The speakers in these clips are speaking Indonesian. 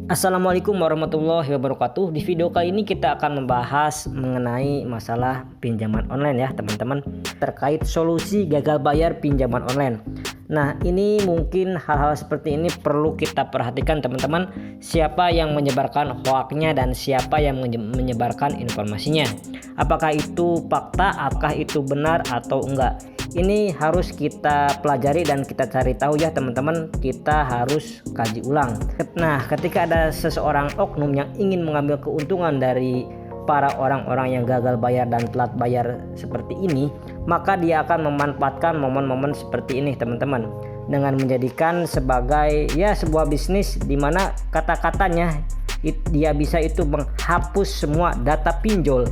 Assalamualaikum warahmatullahi wabarakatuh. Di video kali ini kita akan membahas mengenai masalah pinjaman online ya teman-teman, terkait solusi gagal bayar pinjaman online. Nah, ini mungkin hal-hal seperti ini perlu kita perhatikan teman-teman, siapa yang menyebarkan hoaknya dan siapa yang menyebarkan informasinya. Apakah itu fakta, apakah itu benar atau enggak? Ini harus kita pelajari dan kita cari tahu ya teman-teman, kita harus kaji ulang. Nah, ketika ada seseorang oknum yang ingin mengambil keuntungan dari para orang-orang yang gagal bayar dan telat bayar seperti ini, maka dia akan memanfaatkan momen-momen seperti ini teman-teman, dengan menjadikan sebagai ya sebuah bisnis di mana kata-katanya dia bisa itu menghapus semua data pinjol.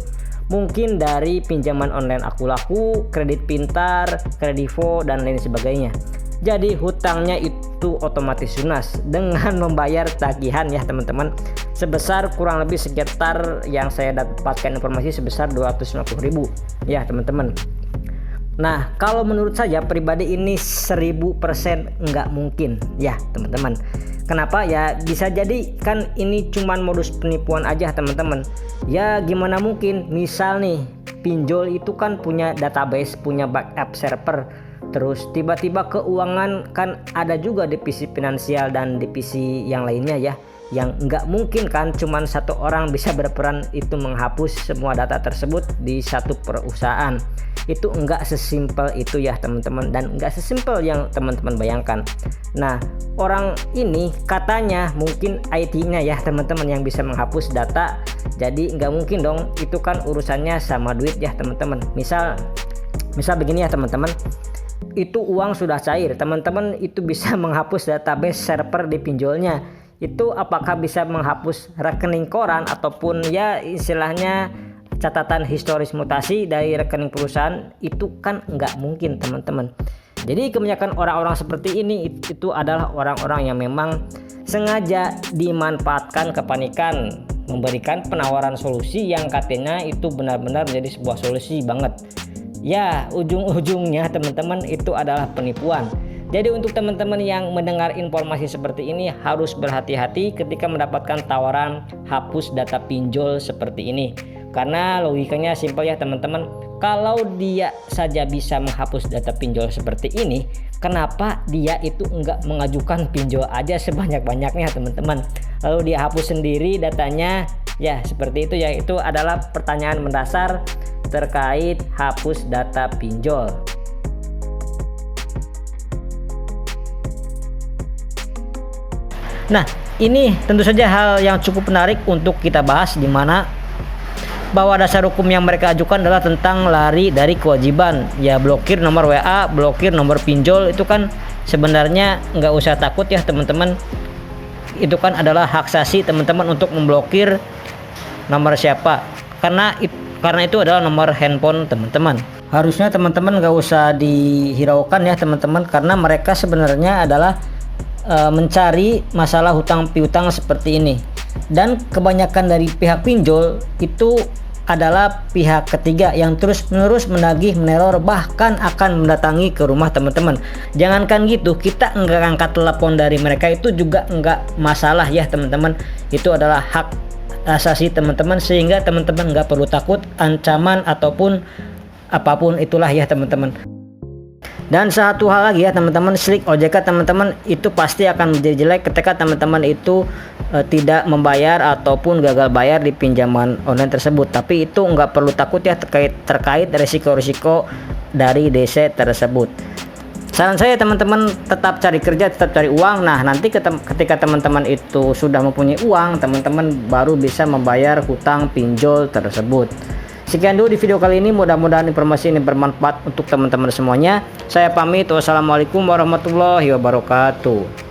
Mungkin dari pinjaman online Aku Laku, Kredit Pintar, Kredivo dan lain sebagainya. Jadi hutangnya itu otomatis lunas dengan membayar tagihan ya teman-teman, sebesar kurang lebih sekitar yang saya dapatkan informasi sebesar 250.000 ya teman-teman. Nah, kalau menurut saya pribadi ini 1000% nggak mungkin ya teman-teman. Kenapa? Ya bisa jadi kan ini cuman modus penipuan aja teman-teman. Ya gimana mungkin, misal nih pinjol itu kan punya database, punya backup server, terus tiba-tiba keuangan kan ada juga divisi finansial dan divisi yang lainnya ya, yang nggak mungkin kan cuman satu orang bisa berperan itu menghapus semua data tersebut di satu perusahaan. Itu enggak sesimpel itu ya teman-teman, dan enggak sesimpel yang teman-teman bayangkan. Nah, orang ini katanya mungkin IT-nya ya teman-teman yang bisa menghapus data, jadi enggak mungkin dong, itu kan urusannya sama duit ya teman-teman. Misal begini ya teman-teman, itu uang sudah cair, teman-teman itu bisa menghapus database server di pinjolnya. Itu apakah bisa menghapus rekening koran ataupun ya istilahnya catatan historis mutasi dari rekening perusahaan? Itu kan nggak mungkin teman-teman. Jadi kebanyakan orang-orang seperti ini itu adalah orang-orang yang memang sengaja dimanfaatkan kepanikan, memberikan penawaran solusi yang katanya itu benar-benar menjadi sebuah solusi banget. Ya ujung-ujungnya teman-teman itu adalah penipuan. Jadi untuk teman-teman yang mendengar informasi seperti ini harus berhati-hati ketika mendapatkan tawaran hapus data pinjol seperti ini. Karena logikanya simpel ya teman-teman, kalau dia saja bisa menghapus data pinjol seperti ini, kenapa dia itu enggak mengajukan pinjol aja sebanyak-banyaknya teman-teman, lalu dia hapus sendiri datanya? Ya seperti itu ya, itu adalah pertanyaan mendasar terkait hapus data pinjol. Nah, ini tentu saja hal yang cukup menarik untuk kita bahas, di mana bahwa dasar hukum yang mereka ajukan adalah tentang lari dari kewajiban. Ya blokir nomor WA, blokir nomor pinjol, itu kan sebenarnya nggak usah takut ya teman-teman. Itu kan adalah hak saksi teman-teman untuk memblokir nomor siapa. Karena itu adalah nomor handphone teman-teman. Harusnya teman-teman nggak usah dihiraukan ya teman-teman, karena mereka sebenarnya adalah mencari masalah hutang piutang seperti ini. Dan kebanyakan dari pihak pinjol itu adalah pihak ketiga yang terus-menerus menagih, meneror, bahkan akan mendatangi ke rumah teman-teman. Jangankan gitu, kita enggak angkat telepon dari mereka itu juga enggak masalah ya teman-teman. Itu adalah hak asasi teman-teman, sehingga teman-teman enggak perlu takut ancaman ataupun apapun itulah ya teman-teman. Dan satu hal lagi ya teman-teman, slik OJK teman-teman itu pasti akan menjadi jelek ketika teman-teman itu tidak membayar ataupun gagal bayar di pinjaman online tersebut. Tapi itu nggak perlu takut ya terkait risiko-risiko dari DC tersebut. Saran saya teman-teman, tetap cari kerja, tetap cari uang. Nah nanti ketika teman-teman itu sudah mempunyai uang, teman-teman baru bisa membayar hutang pinjol tersebut. Sekian dulu di video kali ini, mudah-mudahan informasi ini bermanfaat untuk teman-teman semuanya. Saya pamit, wassalamualaikum warahmatullahi wabarakatuh.